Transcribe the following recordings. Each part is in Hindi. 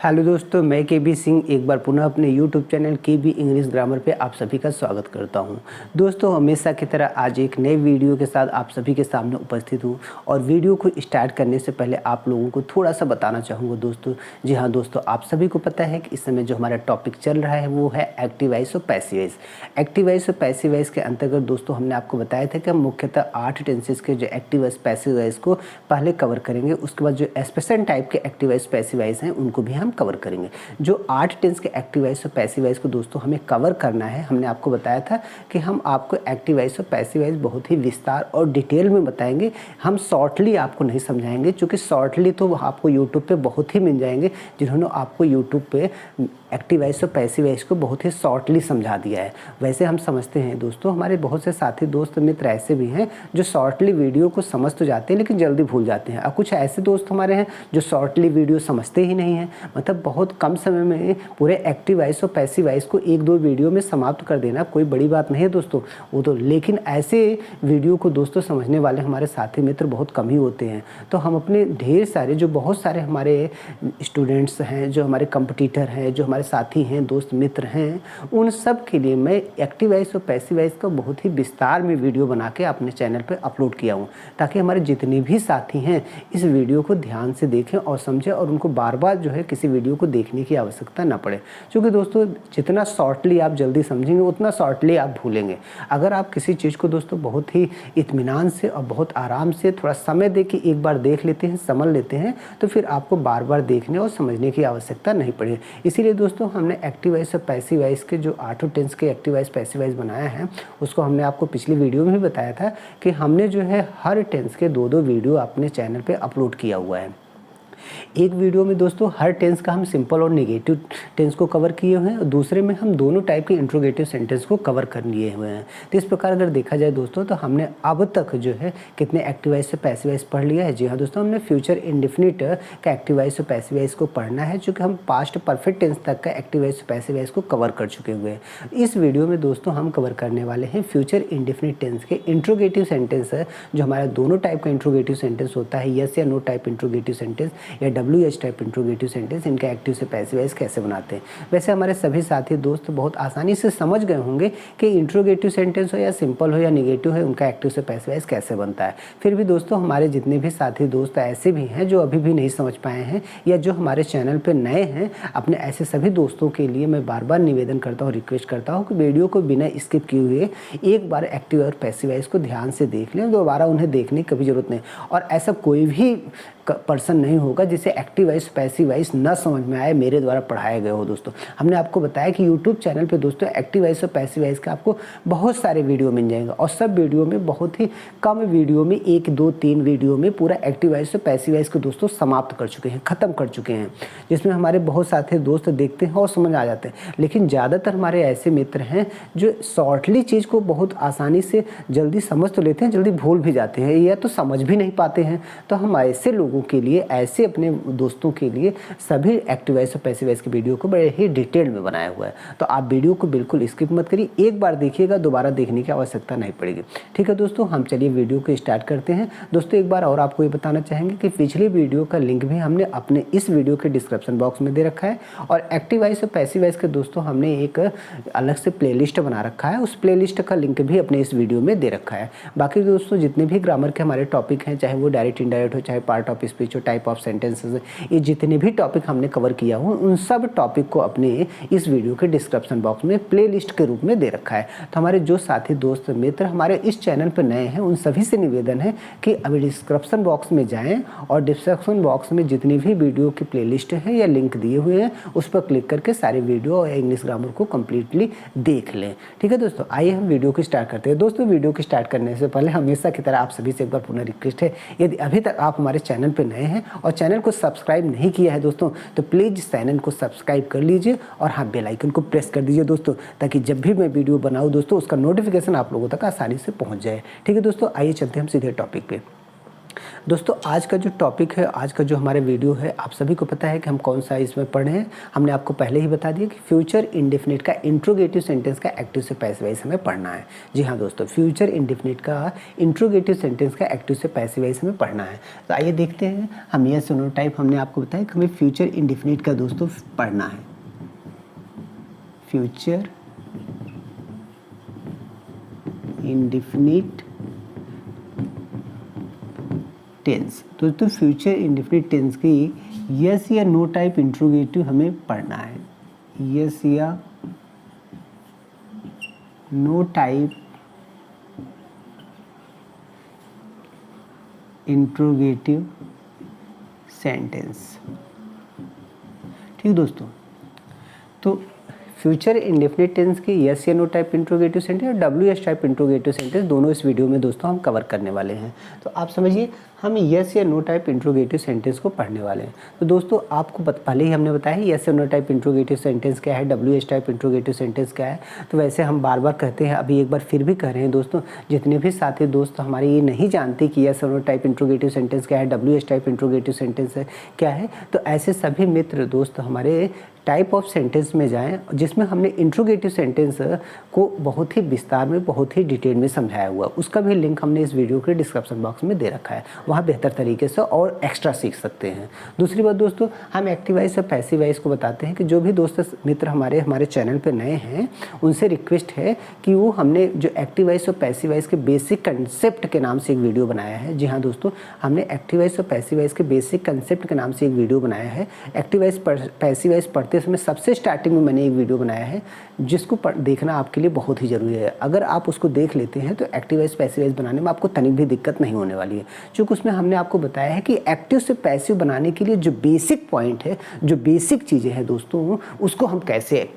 हेलो दोस्तों, मैं केबी सिंह एक बार पुनः अपने यूट्यूब चैनल केबी इंग्लिश ग्रामर पे आप सभी का स्वागत करता हूं। दोस्तों, हमेशा की तरह आज एक नए वीडियो के साथ आप सभी के सामने उपस्थित हूं और वीडियो को स्टार्ट करने से पहले आप लोगों को थोड़ा सा बताना चाहूँगा दोस्तों। जी हाँ दोस्तों, आप सभी को पता है कि इस समय जो हमारा टॉपिक चल रहा है वो है एक्टिव वॉइस और पैसिव वॉइस। एक्टिव वॉइस और पैसिव वॉइस के अंतर्गत दोस्तों हमने आपको बताया था कि हम मुख्यतः 8 टेंसेस के जो एक्टिव वॉइस पैसिव वॉइस को पहले कवर करेंगे, उसके बाद जो स्पेशल टाइप के एक्टिव वॉइस पैसिव वॉइस हैं उनको भी हम कवर करेंगे। जो 8 टेंस के एक्टिव वॉइस और पैसिव वॉइस को दोस्तों हमें कवर करना है। हमने आपको बताया था कि हम आपको एक्टिव वॉइस और पैसिव वॉइस बहुत ही विस्तार और डिटेल में बताएंगे। हम शॉर्टली आपको नहीं समझाएंगे, क्योंकि शॉर्टली तो आपको यूट्यूब पे बहुत ही मिल जाएंगे जिन्होंने आपको यूट्यूब पे एक्टिव वॉइस और पैसिव वॉइस को बहुत ही शॉर्टली समझा दिया है। वैसे हम समझते हैं दोस्तों, हमारे बहुत से साथी दोस्त मित्र ऐसे भी हैं जो शॉर्टली वीडियो को समझ तो जाते हैं लेकिन जल्दी भूल जाते हैं, और कुछ ऐसे दोस्त हमारे हैं जो शॉर्टली वीडियो समझते ही नहीं हैं। मतलब बहुत कम समय में पूरे एक्टिव वॉइस और पैसिव वॉइस को 1-2 वीडियो में समाप्त कर देना कोई बड़ी बात नहीं है दोस्तों, वो तो। लेकिन ऐसे वीडियो को दोस्तों समझने वाले हमारे साथी मित्र बहुत कम ही होते हैं। तो हम अपने ढेर सारे जो बहुत सारे हमारे स्टूडेंट्स हैं, जो हमारे कंपटीटर हैं, जो हमारे साथी हैं, दोस्त मित्र हैं, उन सब के लिए मैं एक्टिव वॉइस और पैसिव वॉइस का बहुत ही विस्तार में वीडियो बना के अपने चैनल पर अपलोड किया हूँ, ताकि हमारे जितने भी साथी हैं इस वीडियो को ध्यान से देखें और समझें और उनको बार बार जो है किसी वीडियो को देखने की आवश्यकता ना पड़े। क्योंकि दोस्तों जितना शॉर्टली आप जल्दी समझेंगे उतना शॉर्टली आप भूलेंगे। अगर आप किसी चीज़ को दोस्तों बहुत ही इत्मीनान से और बहुत आराम से थोड़ा समय दे के एक बार देख लेते हैं, समझ लेते हैं, तो फिर आपको बार बार देखने और समझने की आवश्यकता नहीं पड़ेगी। इसीलिए दोस्तों हमने एक्टिव वॉइस और पैसिव वॉइस के जो 8 टेंस के एक्टिव वॉइस पैसिव वॉइस बनाया है, उसको हमने आपको पिछली वीडियो में भी बताया था कि हमने जो है हर टेंस के 2-2 वीडियो अपने चैनल पे अपलोड किया हुआ है। एक वीडियो में दोस्तों हर टेंस का हम सिंपल और नेगेटिव टेंस को कवर किए हुए हैं, और दूसरे में हम दोनों टाइप के इंट्रोगेटिव सेंटेंस को कवर कर लिए हुए हैं। तो इस प्रकार अगर देखा जाए दोस्तों, तो हमने अब तक जो है कितने एक्टिव वॉइस से पैसिव वॉइस पढ़ लिया है। जी हाँ दोस्तों, हमने फ्यूचर इंडेफिनिट का एक्टिव वॉइस और पैसिव वॉइस को पढ़ना है, चूँकि हम पास्ट परफेक्ट टेंस तक का एक्टिव वॉइस और पैसिव वॉइस को कवर कर चुके हुए हैं। इस वीडियो में दोस्तों हम कवर करने वाले हैं फ्यूचर इंडेफिनिट टेंस के इंट्रोगेटिव सेंटेंस है, जो हमारा दोनों टाइप का इंट्रोगेटिव सेंटेंस होता है, यस या नो टाइप इंट्रोगेटिव सेंटेंस या WH टाइप इंट्रोगेटिव सेंटेंस। इनका एक्टिव से पैसिव वॉइस कैसे बनाते हैं। वैसे हमारे सभी साथी दोस्त बहुत आसानी से समझ गए होंगे कि इंट्रोगेटिव सेंटेंस हो या सिंपल हो या नेगेटिव है, उनका एक्टिव से पैसिव वॉइस कैसे बनता है। फिर भी दोस्तों हमारे जितने भी साथी दोस्त ऐसे भी हैं जो अभी भी नहीं समझ पाए हैं या जो हमारे चैनल पर नए हैं, अपने ऐसे सभी दोस्तों के लिए मैं बार बार निवेदन करता हूँ, रिक्वेस्ट करता हूँ कि वीडियो को बिना स्किप किए हुए एक बार एक्टिव और पैसिव वॉइस को ध्यान से देख लें, दोबारा उन्हें देखने की कभी जरूरत नहीं। और ऐसा कोई भी पर्सन नहीं होगा जिसे एक्टिव वॉइस पैसिव वॉइस न समझ में आए मेरे द्वारा पढ़ाए गए हो। दोस्तों हमने आपको बताया कि यूट्यूब चैनल पे दोस्तों एक्टिव वॉइस और पैसिव वॉइस का आपको बहुत सारे वीडियो मिल जाएंगे, और सब वीडियो में बहुत ही कम वीडियो में 1, 2, 3 वीडियो में पूरा एक्टिव वॉइस और पैसिव वॉइस को दोस्तों समाप्त कर चुके हैं, ख़त्म कर चुके हैं, जिसमें हमारे बहुत सारे दोस्त देखते हैं और समझ आ जाते हैं। लेकिन ज़्यादातर हमारे ऐसे मित्र हैं जो शॉर्टली चीज़ को बहुत आसानी से जल्दी समझ तो लेते हैं, जल्दी भूल भी जाते हैं या तो समझ भी नहीं पाते हैं। तो हम ऐसे लोगों के लिए, ऐसे अपने दोस्तों के लिए सभी एक्टिव वॉइस और पैसिव वॉइस की वीडियो को बड़े ही डिटेल में बनाया हुआ है। तो आप वीडियो को बिल्कुल स्किप मत करिए, एक बार देखिएगा, दोबारा देखने की आवश्यकता नहीं पड़ेगी। ठीक है दोस्तों, हम चलिए वीडियो को स्टार्ट करते हैं। दोस्तों एक बार और आपको ये बताना चाहेंगे कि पिछली वीडियो का लिंक भी हमने अपने इस वीडियो के डिस्क्रिप्शन बॉक्स में दे रखा है, और एक्टिव वॉइस और पैसिव वॉइस के दोस्तों हमने एक अलग से प्लेलिस्ट बना रखा है, उस प्लेलिस्ट का लिंक भी अपने इस वीडियो में दे रखा है। बाकी दोस्तों जितने भी ग्रामर के हमारे टॉपिक हैं, चाहे वो डायरेक्ट इनडायरेक्ट हो, चाहे पार्ट ऑफ स्पीच हो, टाइप ऑफ सेंटेंसेस, ये जितने भी टॉपिक हमने कवर किया हो, उन सब टॉपिक को अपने इस वीडियो के डिस्क्रिप्शन बॉक्स में प्लेलिस्ट के रूप में दे रखा है। तो हमारे जो साथी दोस्त मित्र हमारे इस चैनल पर नए हैं, उन सभी से निवेदन है कि अभी डिस्क्रिप्शन बॉक्स में जाएं और डिस्क्रिप्शन बॉक्स में जितनी भी वीडियो की प्लेलिस्ट है या लिंक दिए हुए हैं, उस पर क्लिक करके सारे वीडियो और इंग्लिश ग्रामर को कम्प्लीटली देख लें। ठीक है दोस्तों, आइए हम वीडियो को स्टार्ट करते हैं। दोस्तों वीडियो को स्टार्ट करने से पहले हमेशा की तरह आप सभी से एक बार पुनः रिक्वेस्ट है, यदि अभी तक आप हमारे चैनल पर नए हैं और चैनल को सब्सक्राइब नहीं किया है दोस्तों, तो प्लीज़ चैनल को सब्सक्राइब कर लीजिए और हाँ बेल आइकन को प्रेस कर दीजिए दोस्तों, ताकि जब भी मैं वीडियो बनाऊँ दोस्तों उसका नोटिफिकेशन आप लोगों तक आसानी से पहुँच जाए। ठीक है दोस्तों, आइए चलते हैं हम सीधे टॉपिक पे। दोस्तों आज का जो टॉपिक है, आज का जो हमारा वीडियो है, आप सभी को पता है कि हम कौन सा इसमें पढ़े हैं। हमने आपको पहले ही बता दिया कि फ्यूचर इंडेफिनिट का इंट्रोगेटिव सेंटेंस का एक्टिव से पैसिव वाइज हमें पढ़ना है। जी हाँ दोस्तों, फ्यूचर इंडेफिनिट का इंट्रोगेटिव सेंटेंस का एक्टिव से पैसिव वाइज हमें पढ़ना है। तो आइए देखते हैं हम यस और नो टाइप। हमने आपको बताया कि हमें फ्यूचर इंडेफिनिट का दोस्तों पढ़ना है। Future indefinite tense. दोस्तों फ्यूचर इंडेफिनिट टेंस की यस या नो टाइप इंट्रोगेटिव हमें पढ़ना है। यस या नो टाइप इंट्रोगेटिव सेंटेंस। ठीक दोस्तों, तो फ्यूचर इंडेफिनिट टेंस की यस या नो टाइप इंट्रोगेटिव सेंटेंस और WH टाइप इंट्रोगेटिव सेंटेंस दोनों इस वीडियो में दोस्तों हम कवर करने वाले हैं। तो आप समझिए हम यस या नो टाइप इंट्रोगेटिव सेंटेंस को पढ़ने वाले हैं। तो दोस्तों आपको पहले ही हमने बताया यस या नो टाइप इंट्रोगेटिव सेंटेंस क्या है, WH टाइप इंट्रोगेटिव सेंटेंस क्या है। तो वैसे हम बार बार कहते हैं, अभी एक बार फिर भी कह रहे हैं दोस्तों, जितने भी साथी दोस्त हमारे ये नहीं जानते कि यस और नो टाइप इंट्रोगेटिव सेंटेंस क्या है, WH टाइप इंट्रोगेटिव सेंटेंस क्या है, तो ऐसे सभी मित्र दोस्त हमारे टाइप ऑफ सेंटेंस में जाएं जिसमें हमने इंट्रोगेटिव सेंटेंस को बहुत ही विस्तार में, बहुत ही डिटेल में समझाया हुआ। उसका भी लिंक हमने इस वीडियो के डिस्क्रिप्शन बॉक्स में दे रखा है, वहाँ बेहतर तरीके से और एक्स्ट्रा सीख सकते हैं। दूसरी बात दोस्तों, हम एक्टिव वाइज और पैसिव वाइज को बताते हैं कि जो भी दोस्त मित्र हमारे चैनल पर नए हैं उनसे रिक्वेस्ट है कि वो हमने जो एक्टिव वाइज और पैसिव वाइज के बेसिक कंसेप्ट के नाम से एक वीडियो बनाया है। जी हाँ दोस्तों, हमने एक्टिव वाइज और पैसिव वाइज के बेसिक कंसेप्ट के नाम से एक वीडियो बनाया है। एक्टिव वाइज पैसिव वाइज पढ़ते समय सबसे स्टार्टिंग में मैंने एक वीडियो बनाया है जिसको देखना आपके लिए बहुत ही ज़रूरी है। अगर आप उसको देख लेते हैं तो एक्टिव वाइज पैसिव वाइज बनाने में आपको तनिक भी दिक्कत नहीं होने वाली है, क्योंकि उसमें हमने आपको बताया है कि एक्टिव से पैसिव बनाने के लिए जो बेसिक पॉइंट है, जो बेसिक चीज़ें हैं दोस्तों, उसको हम कैसे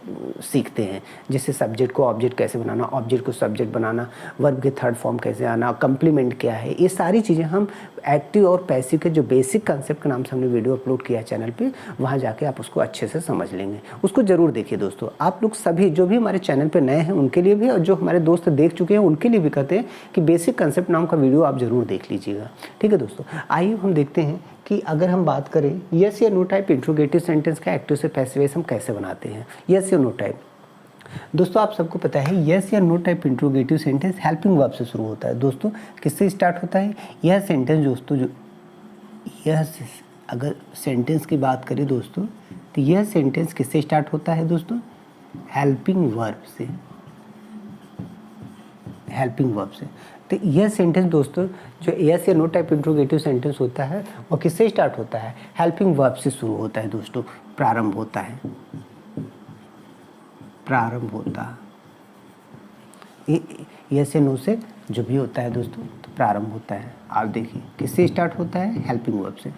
सीखते हैं। जैसे सब्जेक्ट को ऑब्जेक्ट कैसे बनाना, ऑब्जेक्ट को सब्जेक्ट बनाना, वर्ब के थर्ड फॉर्म कैसे आना, कंप्लीमेंट क्या है, ये सारी चीज़ें हम एक्टिव और पैसिव के जो बेसिक कंसेप्ट के नाम से हमने वीडियो अपलोड किया है चैनल पे, वहाँ जाके आप उसको अच्छे से समझ लेंगे। उसको ज़रूर देखिए दोस्तों। आप लोग सभी जो भी हमारे चैनल पे नए हैं उनके लिए भी, और जो हमारे दोस्त देख चुके हैं उनके लिए भी कहते हैं कि बेसिक कंसेप्ट नाम का वीडियो आप ज़रूर देख लीजिएगा। ठीक है दोस्तों, आइए हम देखते हैं कि अगर हम बात करें यस या नो टाइप इंट्रोगेटिव सेंटेंस का एक्टिव से पैसिव वाइज हम कैसे बनाते हैं। यस या नो टाइप दोस्तों आप सबको पता है यस या no type interrogative sentence helping verb से शुरू होता है। दोस्तों किससे स्टार्ट होता है यह सेंटेंस दोस्तों? जो यह अगर सेंटेंस की बात करें दोस्तों, तो यह सेंटेंस किससे स्टार्ट होता है दोस्तों? हेल्पिंग वर्ब से। हेल्पिंग वर्ब से। तो यह सेंटेंस दोस्तों जो यस या नो टाइप इंट्रोगेटिव सेंटेंस होता है वो किससे स्टार्ट होता है? हेल्पिंग वर्ब से शुरू होता है दोस्तों, प्रारंभ होता है, प्रारंभ होता। यस या नो से जो भी होता है दोस्तों तो प्रारंभ होता है। आप देखिए किससे स्टार्ट होता है? हेल्पिंग वर्ब से।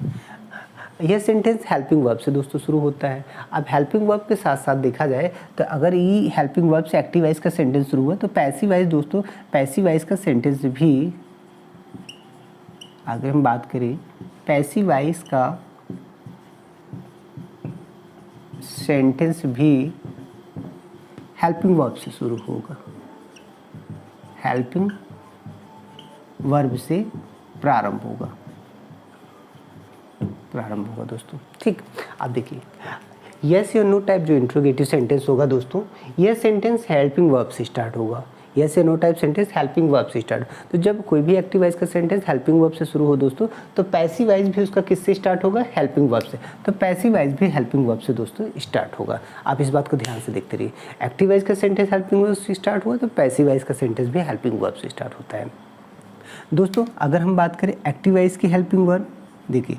यह सेंटेंस हेल्पिंग वर्ब से दोस्तों शुरू होता है। अब हेल्पिंग वर्ब के साथ साथ देखा जाए तो अगर ये हेल्पिंग वर्ब से एक्टिव वाइज का सेंटेंस शुरू हुआ तो पैसिव वाइज दोस्तों, पैसिव वाइज का सेंटेंस भी, अगर हम बात करें पैसिव वाइज का सेंटेंस भी हेल्पिंग वर्ब से शुरू होगा। हेल्पिंग वर्ब से प्रारंभ होगा, प्रारंभ होगा दोस्तों। ठीक, अब देखिए यस या नो टाइप जो इंट्रोगेटिव सेंटेंस होगा दोस्तों, यह सेंटेंस हेल्पिंग वर्ब से स्टार्ट होगा। यस या no type sentence helping verb से स्टार्ट। तो जब कोई भी एक्टिव वाइज का सेंटेंस हेल्पिंग वर्ब से शुरू हो दोस्तों, तो पैसिव वाइज भी उसका किससे स्टार्ट होगा? हेल्पिंग वर्ब से। तो पैसिव वाइज भी हेल्पिंग वर्ब से दोस्तों स्टार्ट होगा। आप इस बात को ध्यान से देखते रहिए। एक्टिव वाइज का सेंटेंस हेल्पिंग वर्ब से स्टार्ट हुआ तो पैसिव वाइज का सेंटेंस भी हेल्पिंग वर्ब से स्टार्ट होता है दोस्तों। अगर हम बात करें एक्टिव वाइज की हेल्पिंग वर्ब, देखिए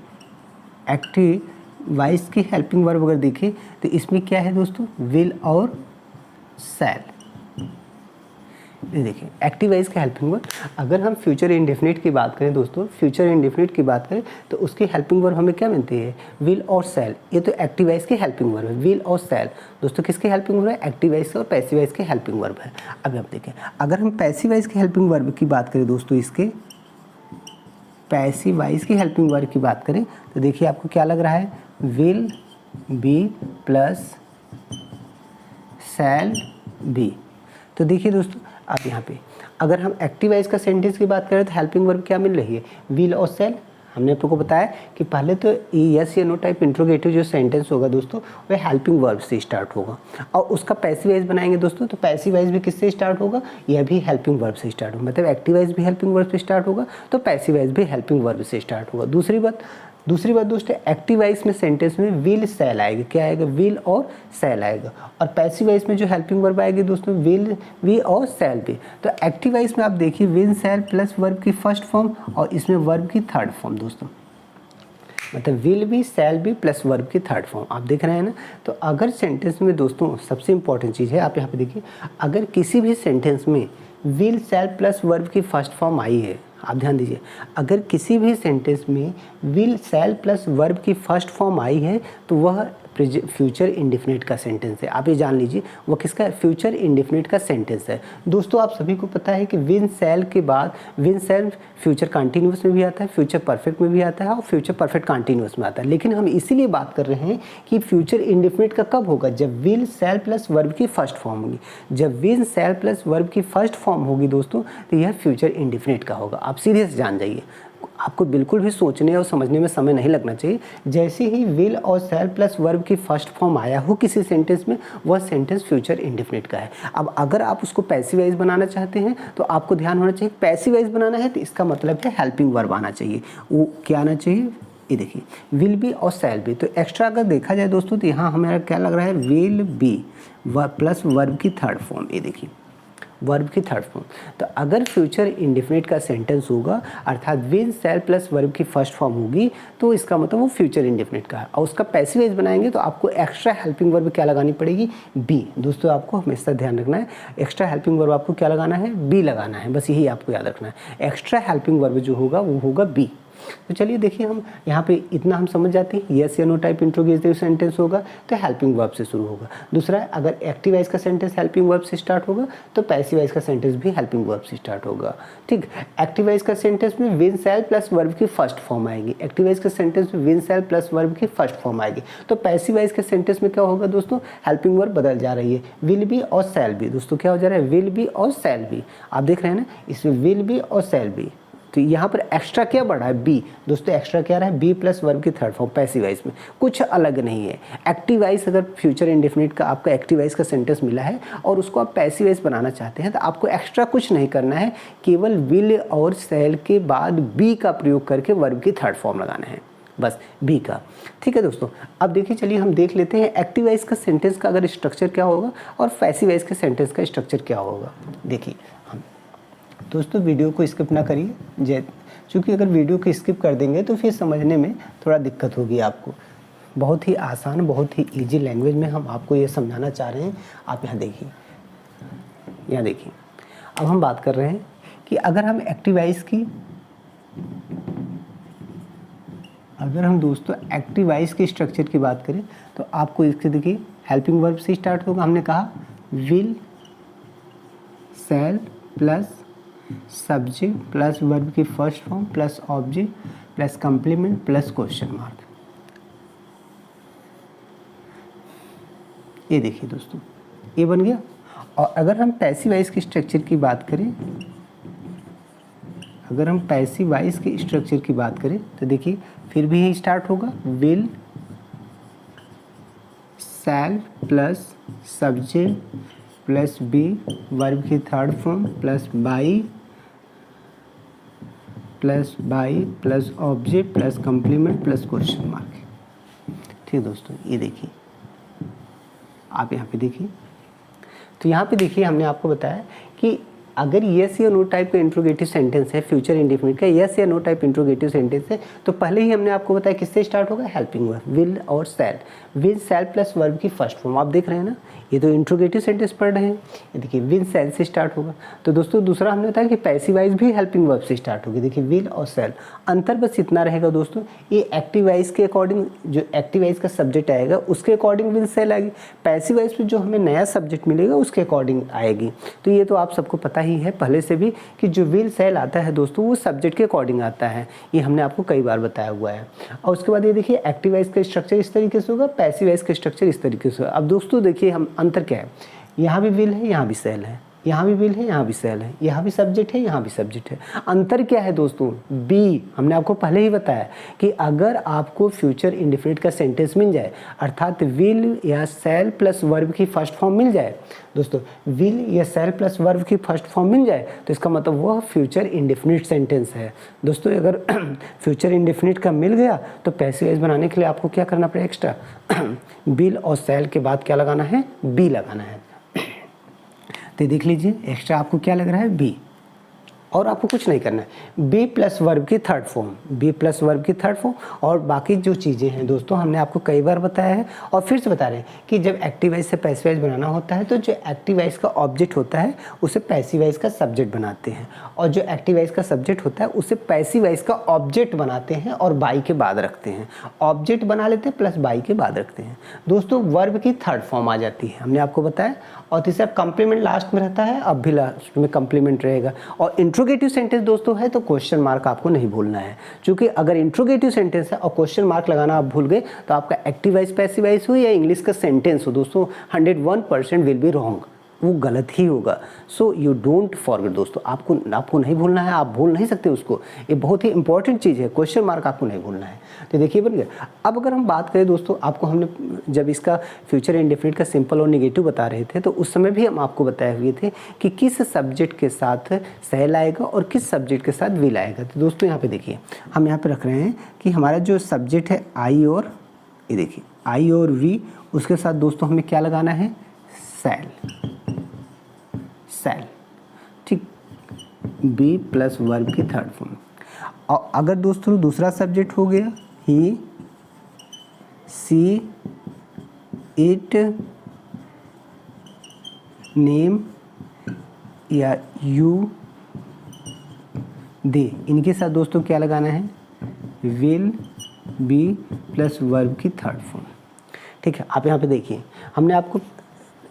एक्टिव वाइज की हेल्पिंग वर्ब अगर देखें तो इसमें क्या है दोस्तों? विल और शैल। देखिए एक्टिव वाइज का हेल्पिंग वर्ब। अगर हम फ्यूचर इंडेफिनिट की बात करें दोस्तों, फ्यूचर इंडेफिनिट की बात करें तो उसकी हेल्पिंग वर्ब हमें क्या मिलती है? विल और शैल। ये तो एक्टिव वाइज की हेल्पिंग वर्ब है, विल और शैल दोस्तों। किसकी हेल्पिंग वर्ब है? एक्टिव वाइज और पैसिव वाइज की हेल्पिंग वर्ब है। अब आप देखें अगर हम पैसिव वाइज की हेल्पिंग वर्ब की बात करें दोस्तों, इसके पैसिव वाइज की हेल्पिंग वर्ब की बात करें तो देखिए आपको क्या लग रहा है? Will B plus shall be. तो देखिए दोस्तों अब यहाँ पे अगर हम एक्टिव वाइज का सेंटेंस की बात करें तो हेल्पिंग वर्ब क्या मिल रही है? विल और शैल। हमने आपको बताया कि पहले तो यस या नो टाइप इंट्रोगेटिव जो सेंटेंस होगा दोस्तों वह हेल्पिंग वर्ब से स्टार्ट होगा, और उसका पैसिव वाइज बनाएंगे दोस्तों तो पैसिव वाइज भी किससे स्टार्ट होगा, यह भी हेल्पिंग वर्ब से स्टार्ट होगा, मतलब एक्टिव वाइज भी हेल्पिंग वर्ब से स्टार्ट होगा तो पैसिव वाइज भी हेल्पिंग वर्ब से स्टार्ट होगा। दूसरी बात दोस्तों, एक्टिव वाइज में सेंटेंस में विल सेल आएगा, क्या आएगा, विल और सेल आएगा, और पैसिव वाइज में जो हेल्पिंग वर्ब आएगी दोस्तों विल भी और सेल भी। तो एक्टिव वाइज में आप देखिए विल सेल प्लस वर्ब की फर्स्ट फॉर्म और इसमें वर्ब की थर्ड फॉर्म दोस्तों, मतलब विल भी सेल भी प्लस वर्ब की थर्ड फॉर्म आप देख रहे हैं ना। तो अगर सेंटेंस में दोस्तों सबसे इंपॉर्टेंट चीज़ है, आप यहाँ पे देखिए, अगर किसी भी सेंटेंस में विल सेल प्लस वर्ब की फर्स्ट फॉर्म आई है, आप ध्यान दीजिए, अगर किसी भी सेंटेंस में विल सेल प्लस वर्ब की फर्स्ट फॉर्म आई है तो वह फ्यूचर इंडेफिनिट का सेंटेंस है। आप ये जान लीजिए वो किसका, फ्यूचर इंडेफिनिट का सेंटेंस है। दोस्तों आप सभी को पता है कि विल सेल के बाद विल सेल फ्यूचर कंटिन्यूअस में भी आता है, फ्यूचर परफेक्ट में भी आता है और फ्यूचर परफेक्ट कंटिन्यूअस में आता है, लेकिन हम इसीलिए बात कर रहे हैं कि फ्यूचर इंडेफिनिट का कब होगा, जब विल सेल प्लस वर्ब की फर्स्ट फॉर्म होगी। जब विल सेल प्लस वर्ब की फर्स्ट फॉर्म होगी दोस्तों तो यह फ्यूचर इंडेफिनिट का होगा। आप सीधे से जान जाइए, आपको बिल्कुल भी सोचने और समझने में समय नहीं लगना चाहिए। जैसे ही विल और सेल प्लस वर्ब की फर्स्ट फॉर्म आया हो किसी सेंटेंस में, वह सेंटेंस फ्यूचर इंडेफिनिट का है। अब अगर आप उसको पैसिव वाइज बनाना चाहते हैं तो आपको ध्यान होना चाहिए, पैसिव वाइज बनाना है तो इसका मतलब है हेल्पिंग वर्ब आना चाहिए। वो क्या आना चाहिए, ये देखिए विल बी और सेल बी। तो एक्स्ट्रा अगर देखा जाए दोस्तों तो यहाँ हमारा क्या लग रहा है, विल बी प्लस वर्ब की थर्ड फॉर्म, ये देखिए वर्ब की थर्ड फॉर्म। तो अगर फ्यूचर इंडेफिनिट का सेंटेंस होगा अर्थात विल सेल प्लस वर्ब की फर्स्ट फॉर्म होगी तो इसका मतलब वो फ्यूचर इंडेफिनिट का है, और उसका पैसिव वाइज बनाएंगे तो आपको एक्स्ट्रा हेल्पिंग वर्ब क्या लगानी पड़ेगी, बी। दोस्तों आपको हमेशा ध्यान रखना है, एक्स्ट्रा हेल्पिंग वर्ब आपको क्या लगाना है, बी लगाना है, बस यही आपको याद रखना है। एक्स्ट्रा हेल्पिंग वर्ब जो होगा वो होगा बी। तो चलिए देखिए, हम यहाँ पे इतना हम समझ जाते हैं, यस या नो टाइप इंट्रोगेटिव सेंटेंस होगा तो हेल्पिंग वर्ब से शुरू होगा। दूसरा, अगर एक्टिव वाइज का सेंटेंस हेल्पिंग वर्ब से स्टार्ट होगा तो पैसिव वाइज का सेंटेंस भी हेल्पिंग वर्ब से स्टार्ट होगा। ठीक, एक्टिव वाइज का सेंटेंस में विल सेल प्लस वर्ब की फर्स्ट फॉर्म आएगी, एक्टिव वाइज का सेंटेंस में विल सेल प्लस वर्ब की फर्स्ट फॉर्म आएगी। तो पैसिव वाइज के सेंटेंस में क्या होगा दोस्तों, हेल्पिंग वर्ब बदल जा रही है, विल बी और सेल बी। दोस्तों क्या हो जा रहा है, विल बी और सेल बी। आप देख रहे हैं ना, इसमें विल बी और सेल बी, तो यहाँ पर एक्स्ट्रा क्या बढ़ा है, बी। दोस्तों एक्स्ट्रा क्या रहा है, बी प्लस वर्ब की थर्ड फॉर्म पैसिव वाइज में, कुछ अलग नहीं है। एक्टिव वाइज अगर फ्यूचर इंडेफिनिट का आपका एक्टिव वाइज का सेंटेंस मिला है और उसको आप पैसिव वाइज बनाना चाहते हैं तो आपको एक्स्ट्रा कुछ नहीं करना है, केवल विल और सेल के बाद बी का प्रयोग करके वर्ब की थर्ड फॉर्म लगाना है, बस बी का। ठीक है दोस्तों, अब देखिए, चलिए हम देख लेते हैं एक्टिव वाइज का सेंटेंस का अगर स्ट्रक्चर क्या होगा और पैसिव वाइज के सेंटेंस का स्ट्रक्चर क्या होगा। देखिए दोस्तों, वीडियो को स्किप ना करिए, क्योंकि अगर वीडियो को स्किप कर देंगे तो फिर समझने में थोड़ा दिक्कत होगी आपको। बहुत ही आसान, बहुत ही इजी लैंग्वेज में हम आपको ये समझाना चाह रहे हैं। आप यहाँ देखिए, यहाँ देखिए, अब हम बात कर रहे हैं कि अगर हम एक्टिवाइज की, अगर हम दोस्तों एक्टिवाइज के स्ट्रक्चर की बात करें तो आपको इसके देखिए हेल्पिंग वर्ब से स्टार्ट होगा। हमने कहा will shall plus subject plus verb की first form plus object plus complement plus question mark. ये देखिए दोस्तों, ये बन गया। और अगर हम पैसिव वाइज के स्ट्रक्चर की बात करें, अगर हम पैसिव वाइज के स्ट्रक्चर की बात करें तो देखिए फिर भी यही स्टार्ट होगा, will shall plus subject plus be verb की third form plus by plus object plus complement plus question mark. ठीक दोस्तों, ये देखिए, आप यहाँ पे देखिए, तो यहाँ पे देखिए हमने आपको बताया कि अगर यस या नो टाइप का इंट्रोगेटिव सेंटेंस है, फ्यूचर इंडेफिनिट का यस या नो टाइप इंट्रोगेटिव सेंटेंस है, तो पहले ही हमने आपको बताया किससे स्टार्ट होगा, हेल्पिंग वर्ब, विल और shall, will shall plus verb की फर्स्ट फॉर्म। आप देख रहे हैं ना, ये तो इंट्रोगेटिव सेंटेंस पढ़ रहे हैं, ये देखिए विल सेल से स्टार्ट होगा। तो दोस्तों दूसरा हमने बताया कि पैसिव वाइज भी हेल्पिंग वर्ब से स्टार्ट होगी, देखिए विल और सेल। अंतर बस इतना रहेगा दोस्तों, ये एक्टिव वाइज के अकॉर्डिंग, जो एक्टिव वाइज का सब्जेक्ट आएगा उसके अकॉर्डिंग विल सेल आएगी, पैसिव वाइज पे जो हमें नया सब्जेक्ट मिलेगा उसके अकॉर्डिंग आएगी। तो ये तो आप सबको पता ही है पहले से भी कि जो विल सेल आता है दोस्तों वो सब्जेक्ट के अकॉर्डिंग आता है, ये हमने आपको कई बार बताया हुआ है। और उसके बाद ये देखिए एक्टिव वाइज का स्ट्रक्चर इस तरीके से होगा, पैसिव वाइज का स्ट्रक्चर इस तरीके से होगा। अब दोस्तों देखिए हम अंतर क्या है, यहाँ भी विल है यहाँ भी सेल है, यहाँ भी विल है, यहाँ भी सेल है, यहाँ भी सब्जेक्ट है, यहाँ भी सब्जेक्ट है। अंतर क्या है दोस्तों? बी, हमने आपको पहले ही बताया कि अगर आपको फ्यूचर इंडेफिनिट का सेंटेंस मिल जाए, अर्थात विल या सेल प्लस वर्ब की फर्स्ट फॉर्म मिल जाए दोस्तों, विल या सेल प्लस वर्ब की फर्स्ट फॉर्म मिल जाए तो इसका मतलब वह फ्यूचर इंडेफिनिट सेंटेंस है। दोस्तों अगर फ्यूचर इंडेफिनिट का मिल गया तो पैसिव वॉइस बनाने के लिए आपको क्या करना पड़ेगा? एक्स्ट्रा विल और सेल के बाद क्या लगाना है? बी लगाना है। तो देख लीजिए एक्स्ट्रा आपको क्या लग रहा है? बी, और आपको कुछ नहीं करना है। बी प्लस वर्ब की third form, be plus verb की थर्ड फॉर्म, और बाकी जो चीज़ें हैं दोस्तों हमने आपको कई बार बताया है और फिर से बता रहे हैं कि जब एक्टिव वॉइस से पैसिव वॉइस बनाना होता है तो जो एक्टिव वॉइस का ऑब्जेक्ट होता है उसे पैसिव वॉइस का सब्जेक्ट बनाते हैं, और जो एक्टिव वॉइस का सब्जेक्ट होता है उसे पैसिव वॉइस का ऑब्जेक्ट बनाते हैं और बाई के बाद रखते हैं। ऑब्जेक्ट बना लेते हैं प्लस बाई के बाद रखते हैं। दोस्तों वर्ब की थर्ड फॉर्म आ जाती है, हमने आपको बताया, और तीसरा कंप्लीमेंट लास्ट में रहता है, अब भी लास्ट में कंप्लीमेंट रहेगा। और इंट्रोगेटिव सेंटेंस दोस्तों है तो क्वेश्चन मार्क आपको नहीं भूलना है, क्योंकि अगर इंट्रोगेटिव सेंटेंस है और क्वेश्चन मार्क लगाना आप भूल गए तो आपका एक्टिव वॉइस पैसिव वॉइस हो या इंग्लिश का सेंटेंस हो दोस्तों 101% विल बी रॉन्ग, वो गलत ही होगा। सो यू डोंट फॉरगेट दोस्तों, आपको नहीं भूलना है, आप भूल नहीं सकते उसको, ये बहुत ही इंपॉर्टेंट चीज़ है, क्वेश्चन मार्क आपको नहीं भूलना है। तो देखिए बन गया। अब अगर हम बात करें दोस्तों, आपको हमने जब इसका फ्यूचर इंडेफिनिट का सिंपल और नेगेटिव बता रहे थे तो उस समय भी हम आपको बताए हुए थे कि किस सब्जेक्ट के साथ सेल आएगा और किस सब्जेक्ट के साथ विल आएगा। तो दोस्तों यहाँ पे देखिए हम यहाँ पे रख रहे हैं कि हमारा जो सब्जेक्ट है आई, और ये देखिए आई और वी, उसके साथ दोस्तों हमें क्या लगाना है? सेल, सेल, ठीक, बी प्लस वर्ब की थर्ड फॉर्म। और अगर दोस्तों दूसरा सब्जेक्ट हो गया ही, सी, इट, नेम या यू, दे, इनके साथ दोस्तों क्या लगाना है? विल, बी प्लस वर्ब की थर्ड फॉर्म। ठीक है, आप यहाँ पे देखिए हमने आपको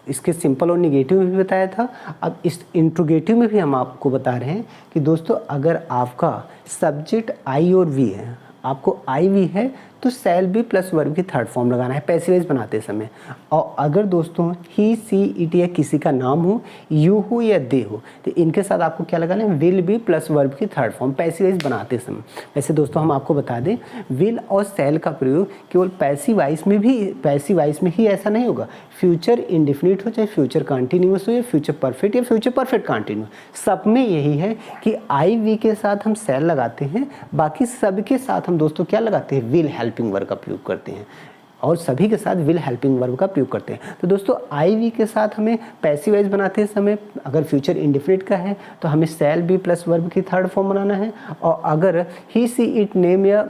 इसके सिंपल और निगेटिव में भी बताया था, अब इस इंट्रोगेटिव में भी हम आपको बता रहे हैं कि दोस्तों अगर आपका सब्जेक्ट आई और वी है, आपको आई वी है तो सेल बी प्लस वर्ब की थर्ड फॉर्म लगाना है पैसिव वॉइस बनाते समय। और अगर दोस्तों ही, सी, इट या किसी का नाम हो, यू हो या दे हो, तो इनके साथ आपको क्या लगाना है? विल बी प्लस वर्ब की थर्ड फॉर्म पैसिव वॉइस बनाते समय। वैसे दोस्तों हम आपको बता दें विल और सेल का प्रयोग केवल पैसिव वॉइस में ही ऐसा नहीं होगा, फ्यूचर इंडेफिनिट हो, चाहे फ्यूचर कंटिन्यूअस हो या फ्यूचर परफेक्ट या फ्यूचर परफेक्ट कंटिन्यूअस, सब में यही है कि आई वी के साथ हम सेल लगाते हैं, बाकी सब के साथ हम दोस्तों क्या लगाते हैं? विल हेल्पिंग वर्ब का प्रयोग करते हैं, और सभी के साथ विल हेल्पिंग वर्ब का प्रयोग करते हैं। तो दोस्तों आई वी के साथ हमें पैसिव वॉइस बनाते समय अगर फ्यूचर इंडेफिनिट का है तो हमें सेल बी प्लस वर्ब की थर्ड फॉर्म बनाना है, और अगर ही, सी, इट, नेम या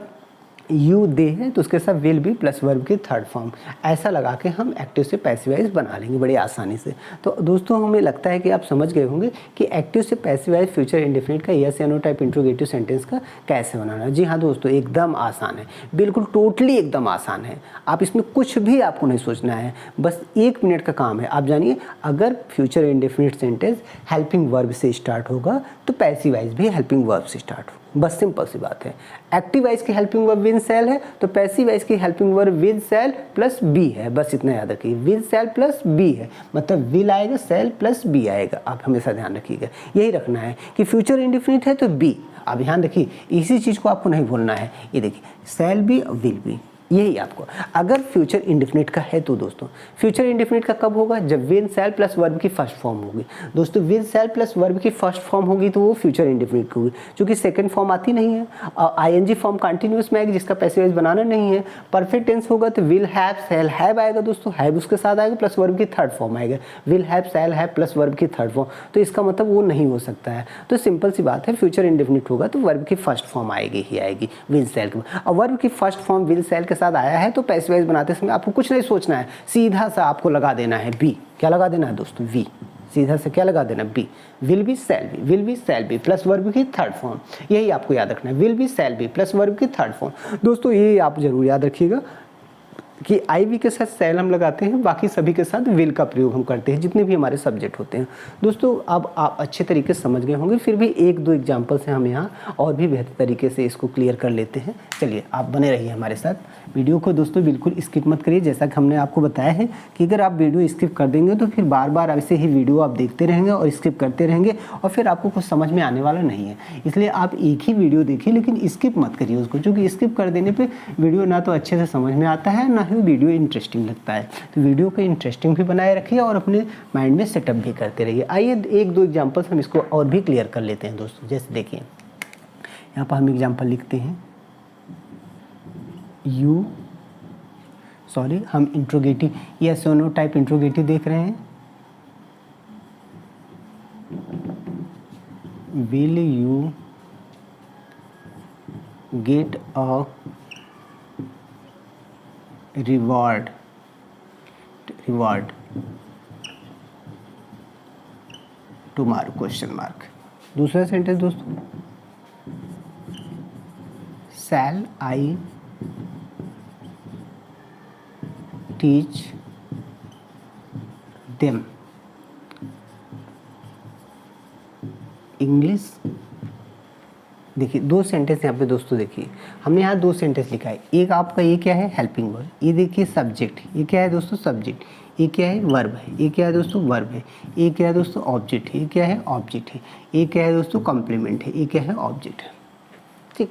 यू, दे है तो उसके साथ विल बी प्लस वर्ब की थर्ड फॉर्म, ऐसा लगा के हम एक्टिव से पैसिव वॉइस बना लेंगे बड़ी आसानी से। तो दोस्तों हमें लगता है कि आप समझ गए होंगे कि एक्टिव से पैसिव वॉइस फ्यूचर इंडेफिनिट का यस या नो टाइप इंट्रोगेटिव सेंटेंस का कैसे बनाना है। जी हाँ दोस्तों, एकदम आसान है, बिल्कुल टोटली एकदम आसान है, आप इसमें कुछ भी आपको नहीं सोचना है, बस 1 मिनट का काम है। आप जानिए अगर future indefinite sentence helping verb से स्टार्ट होगा तो पैसिव वॉइस भी हेल्पिंग वर्ब से स्टार्ट होगा, बस सिंपल सी बात है। एक्टिव वॉइस की हेल्पिंग वर्ब विद सेल है तो पैसिव वॉइस की helping verb with shall plus be है, बस इतना याद रखिए, विद सेल प्लस बी है, मतलब विल आएगा, सेल प्लस बी आएगा, आप हमेशा ध्यान रखिएगा, यही रखना है कि फ्यूचर इंडेफिनिट है तो बी, आप ध्यान रखिए इसी चीज़ को आपको नहीं भूलना है। ये देखिए सेल बी और विल बी, यही आपको। अगर फ्यूचर इंडेफिनिट का है तो दोस्तों फ्यूचर इंडेफिनिट का कब होगा? जब विल सेल प्लस वर्ब की फर्स्ट फॉर्म होगी। दोस्तों विल सेल प्लस वर्ब की फर्स्ट फॉर्म होगी तो वो फ्यूचर इंडेफिनिट होगी, क्योंकि सेकंड फॉर्म आती नहीं है, और आईएनजी फॉर्म कंटिन्यूअस में आएगी जिसका पैसिव वॉइस बनाना नहीं है। परफेक्ट टेंस होगा तो विल हैव, सेल हैव आएगा दोस्तों, हैव उसके साथ आएगा प्लस वर्ब की थर्ड फॉर्म आएगा, will have, shall have plus verb की थर्ड फॉर्म, तो इसका मतलब वो नहीं हो सकता है। तो सिंपल सी बात है, फ्यूचर इंडेफिनिट होगा तो वर्ब की फर्स्ट फॉर्म आएगी ही आएगी विल सेल के, और वर्ब की फर्स्ट फॉर्म विल सेल के साथ आया है तो पैसिव वॉइस बनाते समय आपको कुछ नहीं सोचना है, सीधा सा आपको लगा देना है बी। क्या लगा देना है दोस्तों? वी। सीधा से क्या लगा देना? Be. Will be shall be, will be shall be plus verb की थर्ड फॉर्म, यही आपको याद रखना है, will be shall be plus verb की थर्ड फॉर्म। दोस्तों ये आप जरूर याद रखिएगा, कि IV के साथ सेल हम लगाते हैं, बाकी सभी के साथ विल का प्रयोग हम करते हैं जितने भी हमारे सब्जेक्ट होते हैं। दोस्तों अब आप अच्छे तरीके से समझ गए होंगे, फिर भी एक दो एग्जाम्पल से हम यहाँ और भी बेहतर तरीके से इसको क्लियर कर लेते हैं। चलिए आप बने रहिए हमारे साथ, वीडियो को दोस्तों बिल्कुल स्किप मत करिए। जैसा कि हमने आपको बताया है कि अगर आप वीडियो स्किप कर देंगे तो फिर बार बार ऐसे ही वीडियो आप देखते रहेंगे और स्किप करते रहेंगे और फिर आपको कुछ समझ में आने वाला नहीं है। इसलिए आप एक ही वीडियो देखिए लेकिन स्किप मत करिए उसको, क्योंकि स्किप कर देने पर वीडियो ना तो अच्छे से समझ में आता है ना ही वीडियो इंटरेस्टिंग लगता है। तो वीडियो को इंटरेस्टिंग भी बनाए रखिए और अपने माइंड में सेटअप भी करते रहिए। आइए एक दो एग्जांपल्स हम इसको और भी क्लियर कर लेते हैं दोस्तों। जैसे देखिए यहाँ पर हम एग्जांपल लिखते हैं हम इंट्रोगेटिव या सोनो टाइप इंट्रोगेटिव देख रहे हैं। Will you get a reward tomorrow question mark. दूसरा सेंटेंस दोस्तों, shall I teach them English. देखिए दो सेंटेंस यहाँ पे दोस्तों, देखिए हमने यहाँ दो सेंटेंस लिखा है। एक आपका ये क्या है, हेल्पिंग वर्ब, ये देखिए सब्जेक्ट, ये क्या है दोस्तों सब्जेक्ट, ये क्या है वर्ब है, ये क्या है दोस्तों वर्ब है, ये क्या है दोस्तों ऑब्जेक्ट है, ये क्या है ऑब्जेक्ट है, ये क्या है दोस्तों कॉम्प्लीमेंट है, ये क्या है ऑब्जेक्ट है। ठीक,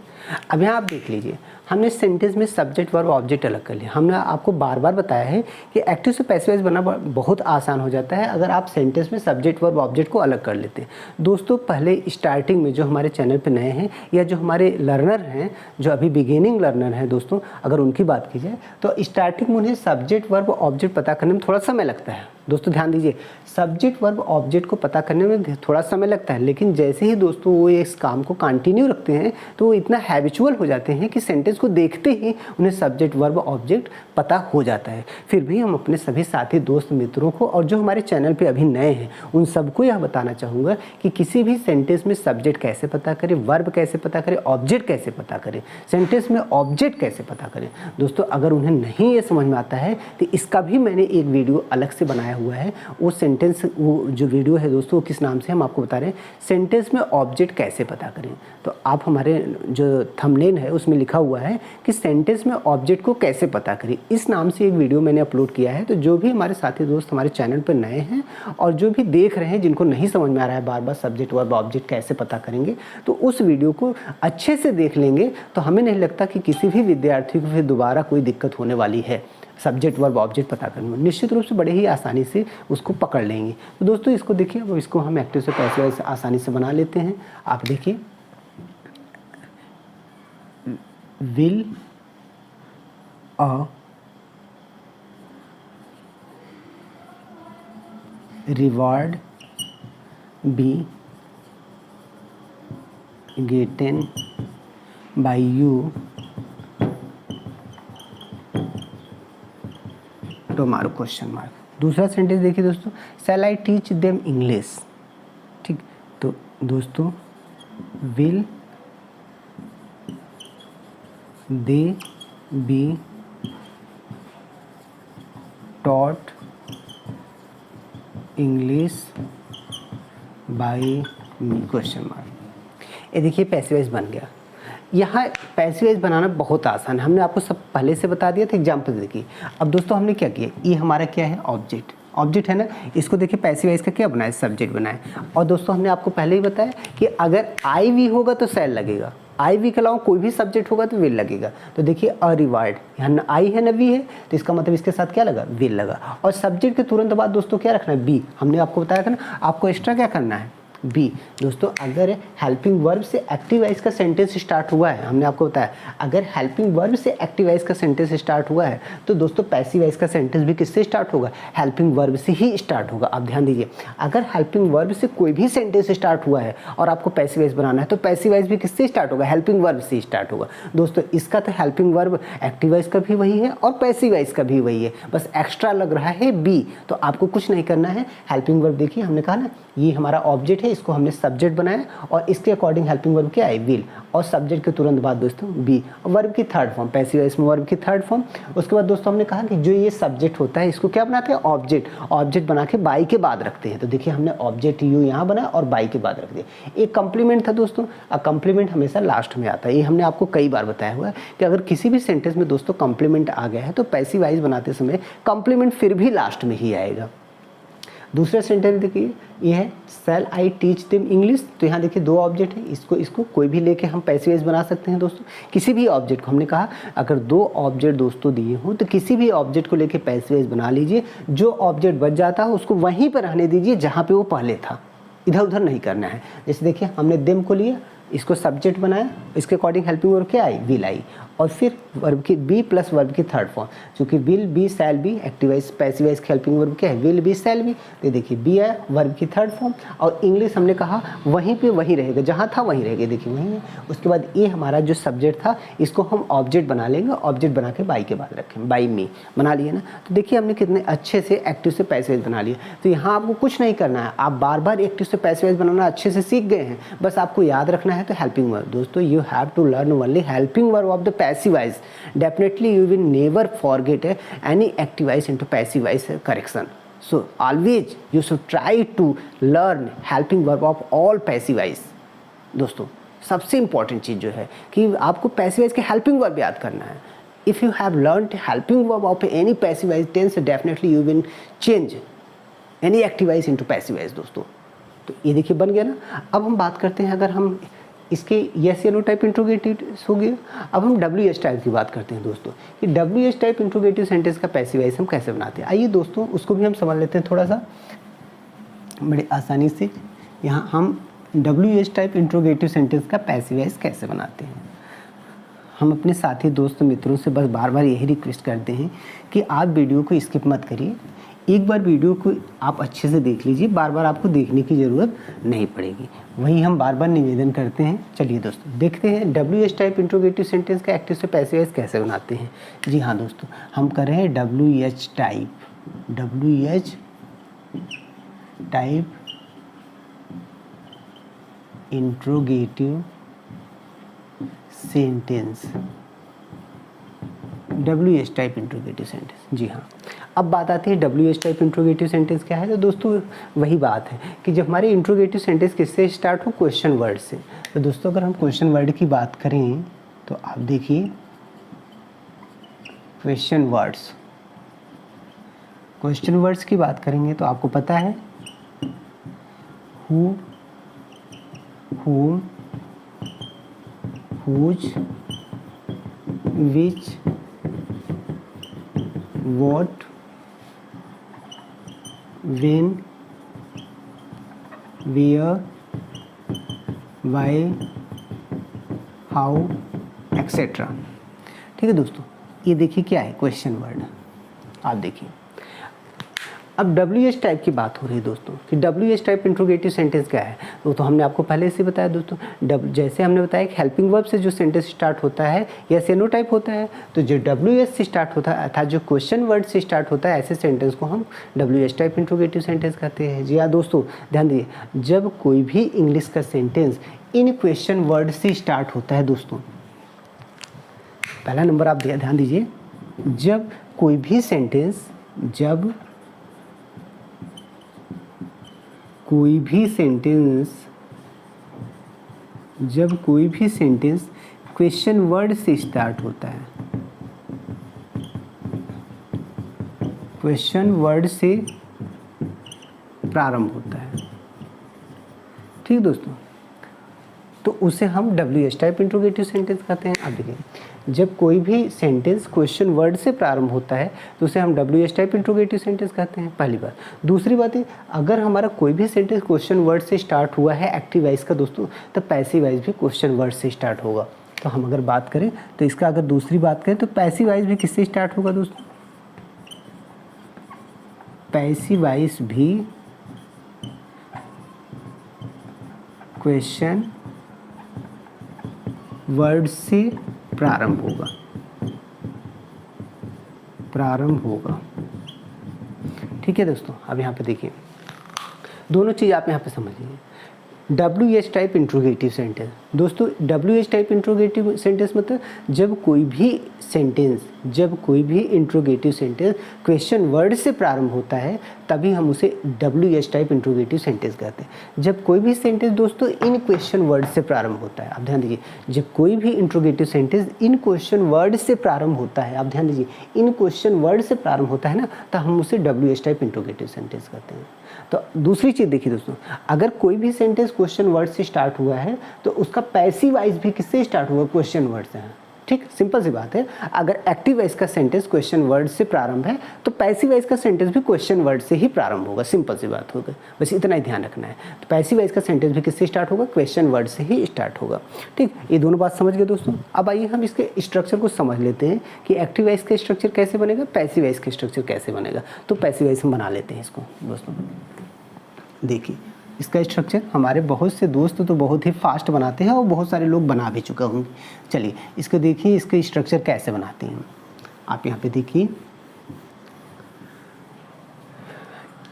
अब यहाँ आप देख लीजिए हमने सेंटेंस में सब्जेक्ट वर्ब ऑब्जेक्ट अलग कर लिया। हमने आपको बार बार बताया है कि एक्टिव से पैसिव वॉइस बनना बहुत आसान हो जाता है अगर आप सेंटेंस में सब्जेक्ट वर्ब ऑब्जेक्ट को अलग कर लेते हैं। दोस्तों पहले स्टार्टिंग में जो हमारे चैनल पे नए हैं या जो हमारे लर्नर हैं, जो अभी बिगिनिंग लर्नर हैं दोस्तों, अगर उनकी बात की जाए तो स्टार्टिंग में उन्हें सब्जेक्ट वर्ब ऑब्जेक्ट पता करने में थोड़ा समय लगता है। दोस्तों ध्यान दीजिए, सब्जेक्ट वर्ब ऑब्जेक्ट को पता करने में थोड़ा समय लगता है, लेकिन जैसे ही दोस्तों वो इस काम को कंटिन्यू रखते हैं तो वो इतना हैबिचुअल हो जाते हैं कि सेंटेंस को देखते ही उन्हें सब्जेक्ट वर्ब ऑब्जेक्ट पता हो जाता है। फिर भी हम अपने सभी साथी दोस्त मित्रों को और जो हमारे चैनल पे अभी नए हैं उन सबको यह बताना चाहूँगा कि किसी भी सेंटेंस में सब्जेक्ट कैसे पता करें, वर्ब कैसे पता करें, ऑब्जेक्ट कैसे पता करें, सेंटेंस में ऑब्जेक्ट कैसे पता करें। दोस्तों अगर उन्हें नहीं ये समझ में आता है तो इसका भी मैंने एक वीडियो अलग से बनाया हुआ है। वो सेंटेंस, वो जो वीडियो है दोस्तों, वो किस नाम से हम आपको बता रहे हैं, सेंटेंस में ऑब्जेक्ट कैसे पता करें। तो आप हमारे जो थंबनेल है उसमें लिखा हुआ है कि सेंटेंस में ऑब्जेक्ट को कैसे पता करें, इस नाम से एक वीडियो मैंने अपलोड किया है। तो जो भी हमारे साथी दोस्त हमारे चैनल पर नए हैं और जो भी देख रहे हैं, जिनको नहीं समझ में आ रहा है बार बार सब्जेक्ट वर्ब ऑब्जेक्ट कैसे पता करेंगे, तो उस वीडियो को अच्छे से देख लेंगे तो हमें नहीं लगता कि किसी भी विद्यार्थी को फिर दोबारा कोई दिक्कत होने वाली है सब्जेक्ट वर्ब ऑब्जेक्ट पता करने में। निश्चित रूप से बड़े ही आसानी से उसको पकड़ लेंगे। तो दोस्तों इसको देखिए, अब इसको हम एक्टिव से पैसिव आसानी से बना लेते हैं। आप देखिए, will a reward be gotten by you tomorrow question mark. दूसरा सेंटेंस देखिए दोस्तों, shall I teach them English. ठीक, तो दोस्तों will they be taught English by me question mark. ये देखिए पैसिव वॉइस बन गया। यहाँ पैसिव वॉइस बनाना बहुत आसान है, हमने आपको सब पहले से बता दिया था। एग्जाम्पल देखिए, अब दोस्तों हमने क्या किया, ये हमारा क्या है ऑब्जेक्ट, ऑब्जेक्ट है ना, इसको देखिए पैसिव वॉइस का क्या बनाए, सब्जेक्ट बनाए। और दोस्तों हमने आपको पहले ही बताया कि अगर आई वी होगा तो सेल लगेगा, आई वी के अलावा कोई भी सब्जेक्ट होगा तो विल लगेगा। तो देखिए अ रिवार्ड, यहाँ ना आई है ना वी है, तो इसका मतलब इसके साथ क्या लगा, विल लगा। और सब्जेक्ट के तुरंत बाद दोस्तों क्या रखना है, बी। हमने आपको बताया था ना, आपको एक्स्ट्रा क्या करना है, बी। दोस्तों अगर हेल्पिंग वर्ब से एक्टिव वॉइस का सेंटेंस स्टार्ट हुआ है, हमने आपको बताया अगर हेल्पिंग वर्ब से एक्टिव वॉइस का सेंटेंस स्टार्ट हुआ है तो दोस्तों पैसिव वॉइस का सेंटेंस भी किससे स्टार्ट होगा, हेल्पिंग वर्ब से ही स्टार्ट होगा। आप ध्यान दीजिए, अगर हेल्पिंग वर्ब से कोई भी सेंटेंस स्टार्ट हुआ है और आपको पैसिव वॉइस बनाना है तो पैसिव वॉइस भी किससे स्टार्ट होगा, हेल्पिंग वर्ब से स्टार्ट होगा। दोस्तों इसका तो हेल्पिंग वर्ब एक्टिव वॉइस का भी वही है और पैसिव वॉइस का भी वही है, बस एक्स्ट्रा लग रहा है बी। तो आपको कुछ नहीं करना है, हेल्पिंग वर्ब देखिए हमने कहा ना, ये हमारा ऑब्जेक्ट है, इसको हमने सब्जेक्ट बनाया और इसके अकॉर्डिंग हेल्पिंग वर्ब क्या है, विल, और सब्जेक्ट के तुरंत बाद दोस्तों बी, वर्ब की थर्ड फॉर्म, पैसिव वॉइस में वर्ब की थर्ड फॉर्म। उसके बाद दोस्तों हमने कहा कि जो ये सब्जेक्ट होता है इसको क्या बनाते हैं, ऑब्जेक्ट, ऑब्जेक्ट बना के बाई के बाद रखते हैं। तो देखिए हमने ऑब्जेक्ट यू यहाँ बनाया और बाई के बाद रख दिया। एक कंप्लीमेंट था दोस्तों, कंप्लीमेंट हमेशा लास्ट में आता है। ये हमने आपको कई बार बताया हुआ है कि अगर किसी भी सेंटेंस में दोस्तों कंप्लीमेंट आ गया है तो पैसिव वॉइस बनाते समय कंप्लीमेंट फिर भी लास्ट में ही आएगा। दूसरा सेंटेंस देखिए, ये है शैल आई टीच देम इंग्लिश। तो यहाँ देखिए दो ऑब्जेक्ट है, इसको कोई भी लेके हम पैसिव वॉइस बना सकते हैं दोस्तों। किसी भी ऑब्जेक्ट को, हमने कहा अगर दो ऑब्जेक्ट दोस्तों दिए हों तो किसी भी ऑब्जेक्ट को लेके पैसिव वॉइस बना लीजिए। जो ऑब्जेक्ट बच जाता है उसको वहीं पर रहने दीजिए जहाँ पे वो पहले था, इधर उधर नहीं करना है। जैसे देखिए हमने देम को लिया, इसको सब्जेक्ट बनाया, इसके अकॉर्डिंग हेल्पिंग वर्ब क्या आई, विल आई, और फिर वर्ब की बी प्लस वर्ब की थर्ड फॉर्म, क्योंकि will be shall be, active voice passive voice की हेल्पिंग वर्ब क्या है, विल बी शैल बी। तो देखिए बी है वर्ब की थर्ड फॉर्म, और इंग्लिश हमने कहा वहीं पे वहीं रहेगा, जहाँ था वहीं रहेगा, देखिए वहीं है। उसके बाद ये हमारा जो सब्जेक्ट था इसको हम ऑब्जेक्ट बना लेंगे, ऑब्जेक्ट बना के बाई के बाद रखें, बाई मी बना लिए ना। तो देखिए हमने कितने अच्छे से एक्टिव से पैसिव वॉइस बना लिया। तो यहाँ आपको कुछ नहीं करना है, आप बार बार एक्टिव से पैसिव वॉइस बनाना अच्छे से सीख गए हैं, बस आपको याद रखना है तो हेल्पिंग वर्ब। दोस्तों you have to learn only helping verb of the passive voice, definitely you will never forget any active voice into passive voice correction. So always you should try to learn helping verb of all passive voice। दोस्तों सबसे important चीज़ जो है कि आपको passive voice के helping verb याद करना है। If you have learned helping verb of any passive voice tense, definitely you will change any active voice into passive voice दोस्तों। तो ये देखिए बन गया ना। अब हम बात करते हैं, अगर हम इसके यस या नो टाइप इंट्रोगेटिव हो गया, अब हम डब्ल्यू एस टाइप की बात करते हैं दोस्तों कि W S type interrogative sentence का पैसिव वॉइस हम कैसे बनाते हैं। आइए दोस्तों उसको भी हम समझ लेते हैं थोड़ा सा बड़े आसानी से। यहाँ हम W S type interrogative sentence का पैसिव वॉइस कैसे बनाते हैं। हम अपने साथी दोस्त मित्रों से बस बार बार यही रिक्वेस्ट करते हैं कि आप वीडियो को स्किप मत करिए, एक बार वीडियो को आप अच्छे से देख लीजिए, बार बार आपको देखने की ज़रूरत नहीं पड़ेगी, वही हम बार बार निवेदन करते हैं। चलिए दोस्तों देखते हैं W S type interrogative sentence का एक्टिव से पैसिव वॉइस कैसे बनाते हैं। जी हाँ दोस्तों, हम कर रहे हैं W H type interrogative sentence, W H type interrogative sentence. जी हाँ, अब बात आती है W H type interrogative sentence क्या है। तो दोस्तों वही बात है कि जब हमारे इंट्रोगेटिव सेंटेंस किससे स्टार्ट हो, क्वेश्चन वर्ड से। तो दोस्तों अगर हम क्वेश्चन वर्ड की बात करें तो आप देखिए क्वेश्चन वर्ड्स की बात करेंगे तो आपको पता है who, whom, whose, which, what, when, where, why, how, etcetera. ठीक है दोस्तों, ये देखिए क्या है क्वेश्चन वर्ड। आप देखिए अब डब्ल्यू एच टाइप की बात हो रही है दोस्तों कि W H type interrogative sentence क्या है। तो हमने आपको पहले से बताया दोस्तों, जैसे हमने बताया कि हेल्पिंग वर्ब से जो सेंटेंस स्टार्ट होता है या सेनो टाइप होता है, तो जो डब्ल्यू एच से स्टार्ट होता है अर्थात जो क्वेश्चन वर्ड से स्टार्ट होता है, ऐसे सेंटेंस को हम W H type interrogative sentence कहते हैं। जी हाँ दोस्तों, ध्यान दिए, जब कोई भी इंग्लिश का सेंटेंस इन क्वेश्चन वर्ड से स्टार्ट होता है दोस्तों, पहला नंबर आप ध्यान दीजिए, जब कोई भी सेंटेंस कोई भी सेंटेंस क्वेश्चन वर्ड से स्टार्ट होता है, क्वेश्चन वर्ड से प्रारंभ होता है, ठीक दोस्तों, तो उसे हम W H type interrogative sentence कहते हैं। अब देखिए, जब कोई भी सेंटेंस क्वेश्चन वर्ड से प्रारंभ होता है तो उसे हम W H type interrogative sentence कहते हैं, पहली बात। दूसरी बात है, अगर हमारा कोई भी सेंटेंस क्वेश्चन वर्ड से स्टार्ट हुआ है एक्टिव वॉइस का दोस्तों, तो पैसिव वॉइस भी क्वेश्चन वर्ड से स्टार्ट होगा। तो हम अगर बात करें तो इसका अगर दूसरी बात करें तो पैसिव वॉइस भी किससे स्टार्ट होगा दोस्तों, पैसिव वॉइस भी क्वेश्चन वर्ड से प्रारंभ होगा। ठीक है दोस्तों, अब यहाँ पे देखिए दोनों चीज़ आप यहाँ पे समझिए। WH type interrogative sentence. दोस्तों WH टाइप इंट्रोगेटिव सेंटेंस मतलब जब कोई भी इंट्रोगेटिव सेंटेंस क्वेश्चन वर्ड से प्रारंभ होता है तभी हम उसे WH टाइप इंट्रोगेटिव सेंटेंस कहते हैं। जब कोई भी सेंटेंस दोस्तों इन क्वेश्चन वर्ड से प्रारंभ होता है, आप ध्यान दीजिए, जब कोई भी interrogative sentence in question word से प्रारंभ होता है, आप ध्यान दीजिए, इन क्वेश्चन वर्ड से प्रारंभ होता है ना, तो हम उसे WH टाइप इंट्रोगेटिव सेंटेंस कहते हैं। तो दूसरी चीज़ देखिए दोस्तों, अगर कोई भी सेंटेंस क्वेश्चन वर्ड से स्टार्ट हुआ है तो उसका पैसिव वॉइस भी किससे स्टार्ट हुआ? क्वेश्चन वर्ड से है। ठीक, सिंपल सी बात है। अगर एक्टिव वॉइस का सेंटेंस क्वेश्चन वर्ड से प्रारंभ है तो पैसिव वॉइस का सेंटेंस भी क्वेश्चन वर्ड से ही प्रारंभ होगा। सिंपल सी बात होगा, बस इतना ही ध्यान रखना है। तो पैसिव वॉइस का सेंटेंस भी किससे स्टार्ट होगा? क्वेश्चन वर्ड से ही स्टार्ट होगा। ठीक, ये दोनों बात समझ गए दोस्तों। अब आइए हम इसके स्ट्रक्चर को समझ लेते हैं कि एक्टिव वॉइस का स्ट्रक्चर कैसे बनेगा, पैसिव वॉइस का स्ट्रक्चर कैसे बनेगा। तो पैसिव वॉइस हम बना लेते हैं इसको दोस्तों। देखिए इसका स्ट्रक्चर हमारे बहुत से दोस्त तो बहुत ही फास्ट बनाते हैं और बहुत सारे लोग बना भी चुके होंगे। चलिए इसको देखिए, इसका स्ट्रक्चर कैसे बनाते हैं। आप यहाँ पे देखिए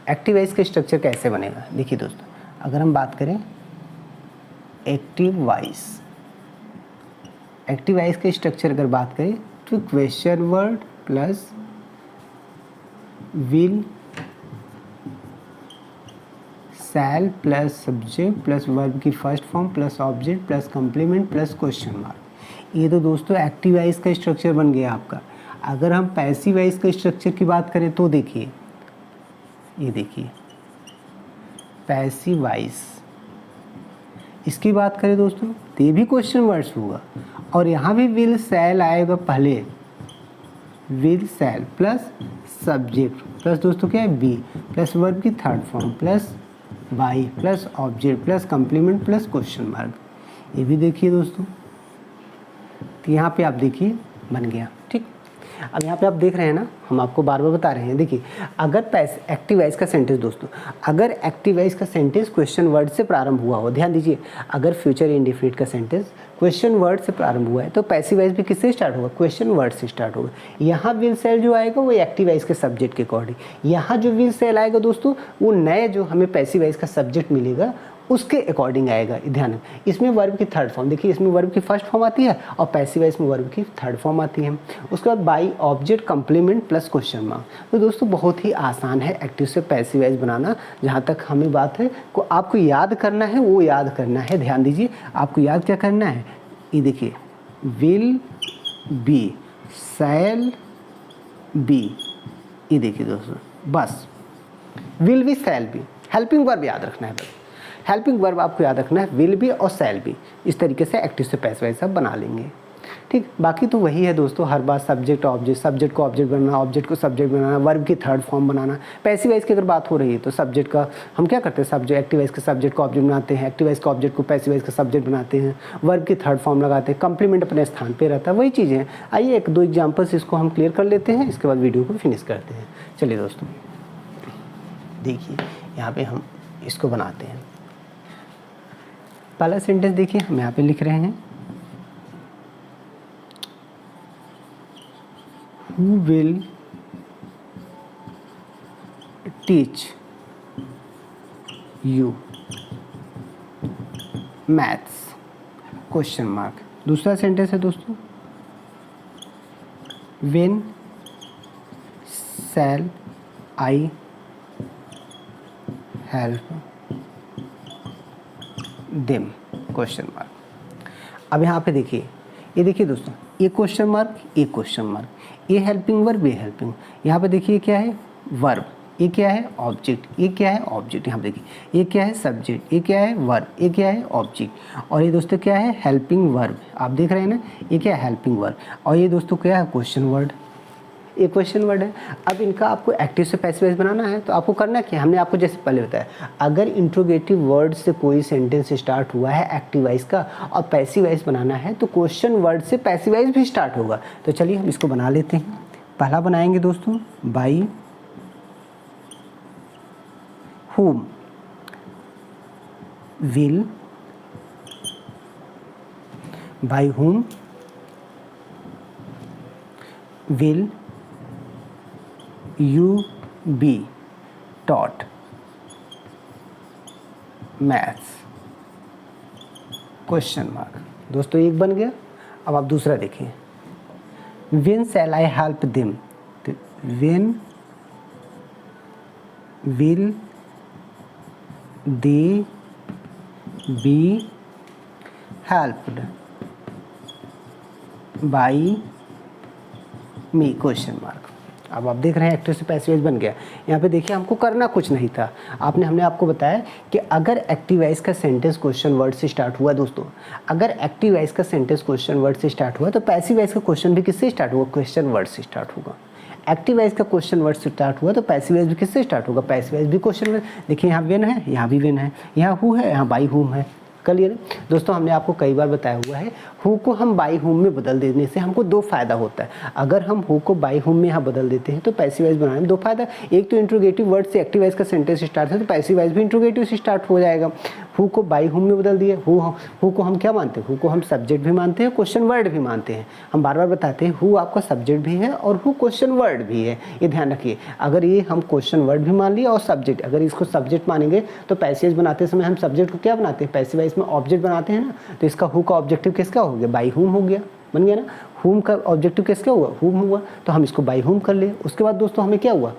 एक्टिव वॉइस का स्ट्रक्चर कैसे बनेगा। देखिए दोस्तों, अगर हम बात करें एक्टिव वॉइस का स्ट्रक्चर अगर बात करें तो question word plus will, shall plus subject plus verb की first form plus object plus complement plus question mark. ये तो दोस्तों एक्टिव वॉइस का स्ट्रक्चर बन गया आपका। अगर हम पैसिव वॉइस का स्ट्रक्चर की बात करें तो देखिए, ये देखिए पैसिव वॉइस, इसकी बात करें दोस्तों तो ये भी क्वेश्चन वर्ड्स होगा और यहाँ भी विल शैल आएगा पहले, will shall plus subject plus दोस्तों क्या है बी प्लस वर्ब की third form plus by plus object plus complement plus question mark. ये भी देखिए दोस्तों, तो यहाँ पे आप देखिए बन गया। ठीक, अब यहाँ पे आप देख रहे हैं ना, हम आपको बार बार बता रहे हैं। देखिए अगर एक्टिव वॉइस का सेंटेंस दोस्तों, अगर एक्टिव वॉइस का सेंटेंस क्वेश्चन वर्ड से प्रारंभ हुआ हो, ध्यान दीजिए, अगर फ्यूचर इंडेफिनिट का सेंटेंस क्वेश्चन वर्ड से प्रारंभ हुआ है तो पैसिव वॉइस भी किससे स्टार्ट होगा? क्वेश्चन वर्ड से स्टार्ट होगा। यहाँ विल शैल जो आएगा वो एक्टिव वॉइस के सब्जेक्ट के अकॉर्डिंग, यहाँ जो विल शैल आएगा दोस्तों वो नए जो हमें पैसिव वॉइस का सब्जेक्ट मिलेगा उसके अकॉर्डिंग आएगा। ध्यान, इसमें वर्ब की थर्ड फॉर्म, देखिए इसमें वर्ब की फर्स्ट फॉर्म आती है और पैसिव वॉइस में वर्ब की थर्ड फॉर्म आती है। उसके बाद by, object, complement plus question mark. तो दोस्तों बहुत ही आसान है एक्टिव से पैसिव वॉइस बनाना। जहाँ तक हमें बात है को आपको याद करना है वो याद करना है। ध्यान दीजिए, आपको याद क्या करना है, ये देखिए विल बी, शैल बी, ये देखिए दोस्तों, बस will be shall be, helping verb याद रखना है। बस हेल्पिंग वर्ब आपको याद रखना है, विल बी और शैल बी। इस तरीके से एक्टिव से पैसिव वॉइस आप बना लेंगे। ठीक, बाकी तो वही है दोस्तों, हर बार सब्जेक्ट ऑब्जेक्ट, सब्जेक्ट को ऑब्जेक्ट बनाना, ऑब्जेक्ट को सब्जेक्ट बनाना, वर्ब की थर्ड फॉर्म बनाना। पैसिव वॉइस की अगर बात हो रही है तो सब्जेक्ट का हम क्या करते हैं, सब्जेक्ट, एक्टिव वॉइस के सब्जेक्ट को ऑब्जेक्ट बनाते हैं, एक्टिव वॉइस का ऑब्जेक्ट को पैसिव वॉइस का सब्जेक्ट बनाते हैं, वर्ब की थर्ड फॉर्म लगाते हैं, कंप्लीमेंट अपने स्थान पर रहता है, वही चीज़ें हैं। आइए एक दो एग्जाम्पल्स इसको हम क्लियर कर लेते हैं, इसके बाद वीडियो को फिनिश करते हैं। चलिए दोस्तों देखिए यहाँ पे हम इसको बनाते हैं। पहला सेंटेंस देखिए हम यहाँ पे लिख रहे हैं, Who will teach you maths? Question mark. दूसरा सेंटेंस है दोस्तों, When shall I help them? Question mark. अब यहाँ पे देखिए, ये देखिए दोस्तों, ये क्वेश्चन मार्क, ये क्वेश्चन मार्क, ये हेल्पिंग वर्ब, ये हेल्पिंग। यहाँ पे देखिए क्या है वर्ब, ये क्या है ऑब्जेक्ट, ये क्या है ऑब्जेक्ट। यहाँ पे देखिए ये क्या है सब्जेक्ट, ये क्या है वर्ब, ये क्या है ऑब्जेक्ट, और ये दोस्तों क्या है हेल्पिंग वर्ब। आप देख रहे हैं ना, ये क्या है हेल्पिंग वर्ब, और ये दोस्तों क्या है क्वेश्चन वर्ड, ये क्वेश्चन वर्ड है। अब इनका आपको एक्टिव से पैसिव वॉइस बनाना है तो आपको करना क्या है, हमने आपको जैसे पहले बताया, अगर इंट्रोगेटिव वर्ड से कोई सेंटेंस स्टार्ट हुआ है एक्टिव वॉइस का और पैसिव वॉइस बनाना है तो क्वेश्चन वर्ड से पैसिव वॉइस भी स्टार्ट होगा। तो चलिए हम इसको बना लेते हैं। पहला बनाएंगे दोस्तों, by whom will, by whom will you be taught maths? Question mark. दोस्तों एक बन गया। अब आप दूसरा देखिए, when shall I help them, तो when will they be helped by me, question mark. अब आप देख रहे हैं एक्टिव से पैसिव वॉइस बन गया। यहाँ पे देखिए हमको करना कुछ नहीं था, हमने आपको बताया कि अगर एक्टिव वॉइस का सेंटेंस क्वेश्चन वर्ड से स्टार्ट हुआ, दोस्तों अगर एक्टिव वॉइस का सेंटेंस क्वेश्चन वर्ड से स्टार्ट हुआ तो पैसिव वॉइस का क्वेश्चन भी किससे स्टार्ट होगा, क्वेश्चन वर्ड से स्टार्ट होगा। एक्टिव वॉइस का क्वेश्चन वर्ड से स्टार्ट हुआ तो पैसिव वॉइस भी किससे स्टार्ट होगा, पैसिव वॉइस भी क्वेश्चन वर्ड। देखिए यहाँ वेन है, यहाँ भी वेन है, यहाँ हु है, यहाँ बाई हुम है। क्लियर। दोस्तों हमने आपको कई बार बताया हुआ है, हु को हम बाई हुम में बदल देने से हमको दो फायदा होता है। अगर हम हु को बाई हुम में यहाँ बदल देते हैं तो पैसिव वॉइस बनाने में दो फायदा। एक तो इंट्रोगेटिव वर्ड से एक्टिव वॉइस का सेंटेंस स्टार्ट है तो पैसिव वॉइस भी इंट्रोगेटिव से स्टार्ट हो जाएगा। हु को बाई हुम में बदल दिए, हु को हम क्या मानते हैं, हु को हम सब्जेक्ट भी मानते हैं, क्वेश्चन वर्ड भी मानते हैं। हम बार बार बताते हैं हु आपका सब्जेक्ट भी है और हु क्वेश्चन वर्ड भी है, ये ध्यान रखिए। अगर ये हम क्वेश्चन वर्ड भी मान लिया और सब्जेक्ट, अगर इसको सब्जेक्ट मानेंगे तो पैसिव वॉइस बनाते समय हम सब्जेक्ट को क्या बनाते हैं, पैसिव वॉइस में ऑब्जेक्ट बनाते हैं ना। तो इसका हु का ऑब्जेक्टिव किसका हो गया, बाई हुम हो गया, बन गया ना। हुम का ऑब्जेक्टिव किसका हुआ, हुम हुआ, तो हम इसको बाई हुम कर लिए। उसके बाद दोस्तों हमें क्या हुआ,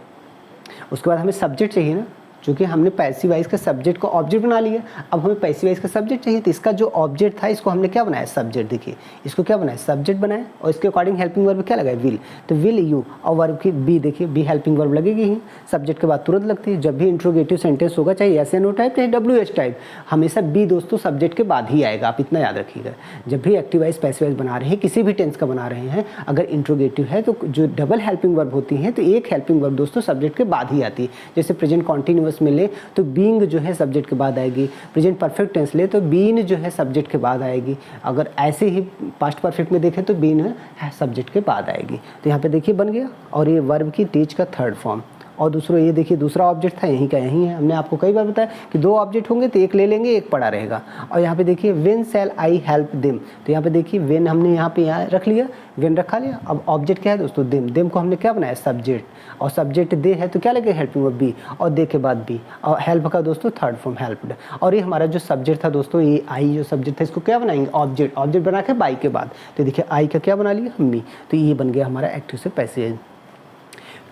उसके बाद हमें सब्जेक्ट चाहिए ना, क्योंकि हमने पैसिव वॉइस का सब्जेक्ट को ऑब्जेक्ट बना लिया। अब हमें पैसिव वॉइस का सब्जेक्ट चाहिए, तो इसका जो ऑब्जेक्ट था इसको हमने क्या बनाया, सब्जेक्ट। देखिए इसको क्या बनाया, सब्जेक्ट बनाया, और इसके अकॉर्डिंग हेल्पिंग वर्ब क्या लगाया, विल। तो विल यू, और वर्ब की बी, देखिए बी हेल्पिंग वर्ब लगेगी ही, सब्जेक्ट के बाद तुरंत लगती है। जब भी इंट्रोगेटिव सेंटेंस होगा, चाहे एस या नो टाइप चाहे WH टाइप, हमेशा बी दोस्तों सब्जेक्ट के बाद ही आएगा, आप इतना याद रखिएगा। जब भी एक्टिव वॉइस पैसिव वॉइस बना रहे हैं, किसी भी टेंस का बना रहे हैं, अगर इंट्रोगेटिव है तो जो डबल हेल्पिंग वर्ब होती हैं तो एक हेल्पिंग वर्ब दोस्तों सब्जेक्ट के बाद ही आती है। जैसे प्रेजेंट कॉन्टिन्यूअस में ले तो बीइंग जो है सब्जेक्ट के बाद आएगी, प्रेजेंट परफेक्ट टेंस ले तो बीन जो है सब्जेक्ट के बाद आएगी, अगर ऐसे ही पास्ट परफेक्ट में देखें तो बीन है सब्जेक्ट के बाद आएगी। तो यहाँ पे देखिए बन गया, और ये वर्ब की टीच का थर्ड फॉर्म। और दूसरा ये देखिए दूसरा ऑब्जेक्ट था यहीं का यहीं है। हमने आपको कई बार बताया कि दो ऑब्जेक्ट होंगे तो एक ले लेंगे, एक पड़ा रहेगा। और यहाँ पे देखिए when shall I help them, तो यहाँ पे देखिए व्हेन हमने यहाँ पे रख लिया, व्हेन रखा लिया। अब ऑब्जेक्ट क्या है दोस्तों, देम। देम को हमने क्या बनाया, सब्जेक्ट, और सब्जेक्ट दे है तो क्या लगे, हेल्पिंग वर्ब बी, और दे के बाद बी, और हेल्प का दोस्तों थर्ड फॉर्म हेल्प्ड। और ये हमारा जो सब्जेक्ट था दोस्तों, ये आई जो सब्जेक्ट था इसको क्या बनाएंगे, ऑब्जेक्ट। ऑब्जेक्ट बना के बाई के बाद, तो देखिए आई का क्या बना लिया, मी। तो ये बन गया हमारा एक्टिव से पैसिव।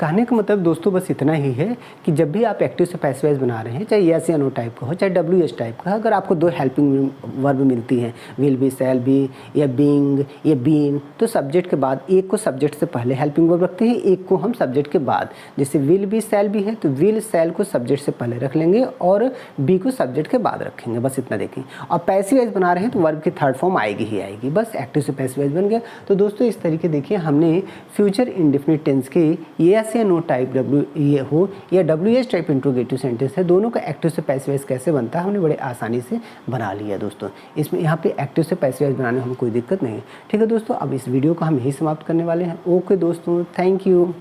कहने का मतलब दोस्तों बस इतना ही है कि जब भी आप एक्टिव से पैसिव वॉइस बना रहे हैं, चाहे यस या नो टाइप का हो, चाहे WH टाइप का, अगर आपको दो हेल्पिंग वर्ब मिलती हैं, विल बी, शैल बी, या बीइंग या बीन, तो सब्जेक्ट के बाद एक को सब्जेक्ट से पहले हेल्पिंग वर्ब रखते हैं, एक को हम सब्जेक्ट के बाद। जैसे विल बी शैल बी है तो विल शैल को सब्जेक्ट से पहले रख लेंगे और बी को सब्जेक्ट के बाद रखेंगे, बस इतना देखें। और पैसिव वॉइस बना रहे हैं तो वर्ब की थर्ड फॉर्म आएगी ही आएगी, बस एक्टिव से पैसिव वॉइस बन गया। तो दोस्तों इस तरीके देखिए हमने फ्यूचर इंडेफिनिट टेंस के यस या नो टाइप ये हो या WH टाइप इंट्रोगेटिव सेंटेंस है, दोनों का एक्टिव से पैसिव वॉइस कैसे बनता है हमने बड़े आसानी से बना लिया दोस्तों। इसमें यहाँ पे एक्टिव से पैसिव वॉइस बनाने में हमें कोई दिक्कत नहीं है। ठीक है दोस्तों, अब इस वीडियो को हम यही समाप्त करने वाले हैं। ओके दोस्तों, थैंक यू।